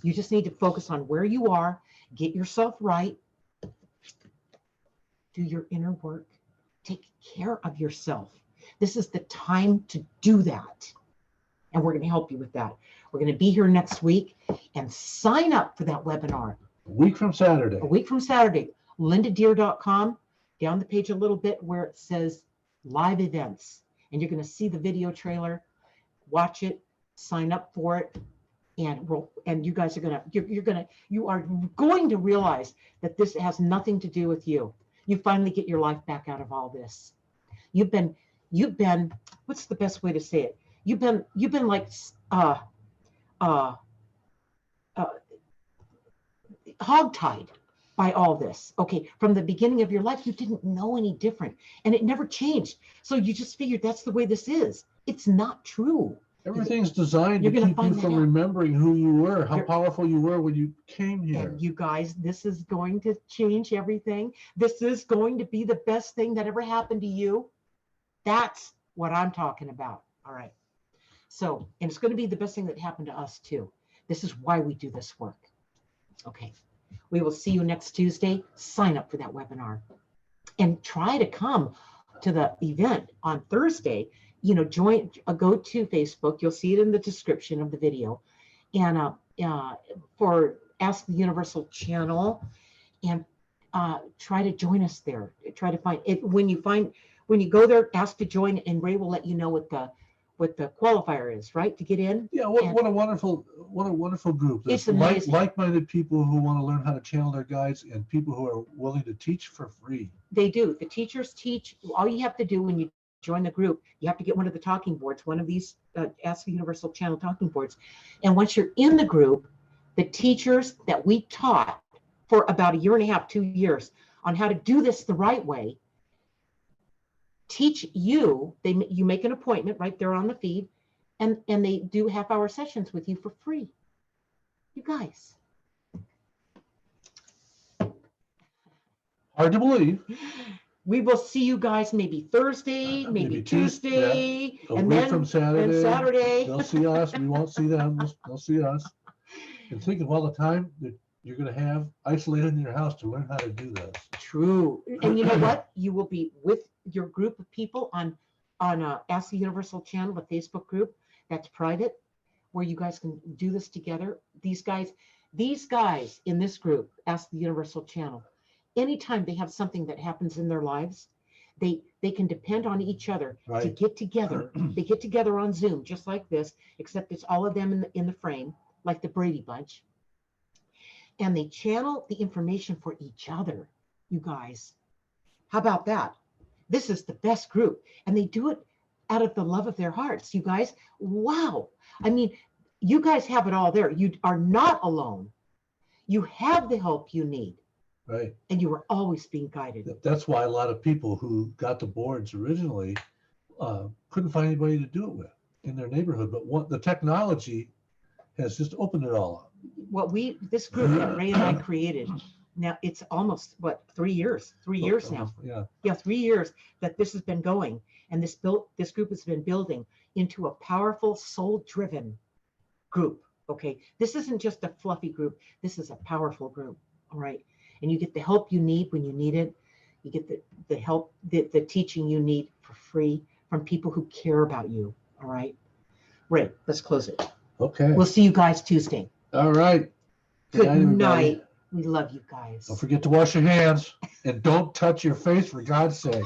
You just need to focus on where you are, get yourself right, do your inner work, take care of yourself. This is the time to do that. And we're going to help you with that. We're going to be here next week and sign up for that webinar. A week from Saturday. A week from Saturday. lindadeer.com, down the page a little bit where it says live events. And you're going to see the video trailer, watch it, sign up for it, and you guys are you are going to realize that this has nothing to do with you. You finally get your life back out of all this. You've been, what's the best way to say it? You've been like hogtied by all this. Okay, from the beginning of your life, you didn't know any different, and it never changed. So you just figured that's the way this is. It's not true. Everything's designed to keep you from remembering who you were, how powerful you were when you came here. And you guys, this is going to change everything. This is going to be the best thing that ever happened to you. That's what I'm talking about. All right. So, and it's going to be the best thing that happened to us too. This is why we do this work. Okay. We will see you next Tuesday. Sign up for that webinar and try to come to the event on Thursday. You know, go to Facebook. You'll see it in the description of the video. And for Ask the Universal channel, and try to join us there. Try to find it. When you go there, ask to join, and Ray will let you know what the qualifier is, right, to get in. Yeah, what a wonderful group. There's like-minded people who want to learn how to channel their guides, and people who are willing to teach for free. They do. The teachers teach. All you have to do when you join the group, you have to get one of the talking boards, one of these Ask the Universal channel talking boards. And once you're in the group, the teachers that we taught for about 1.5 years, 2 years on how to do this the right way, teach you. You make an appointment right there on the feed, And they do half-hour sessions with you for free. You guys. Hard to believe. We will see you guys maybe Thursday, maybe Tuesday, A and week then from Saturday. and Saturday. They'll see us. We won't see them. They'll see us. And think of all the time that you're going to have isolated in your house to learn how to do this. True. And you know what? You will be with your group of people on Ask the Universal channel, a Facebook group that's private, where you guys can do this together. These guys in this group, Ask the Universal channel, anytime they have something that happens in their lives, they can depend on each other to get together. They get together on Zoom, just like this, except it's all of them in the frame, like the Brady Bunch. And they channel the information for each other, you guys. How about that? This is the best group. And they do it out of the love of their hearts, you guys. Wow. I mean, you guys have it all there. You are not alone. You have the help you need. Right. And you are always being guided. That's why a lot of people who got the boards originally couldn't find anybody to do it with in their neighborhood. But the technology has just opened it all up. This group that Ray and I created, now it's almost 3 years? 3 years now. Yeah, 3 years that this has been going, and this group has been building into a powerful, soul-driven group. Okay, this isn't just a fluffy group. This is a powerful group. All right, and you get the help you need when you need it. You get the help, the teaching you need for free from people who care about you. All right, Ray, let's close it. Okay. We'll see you guys Tuesday. All right. Good night. We love you guys. Don't forget to wash your hands and don't touch your face, for God's sake.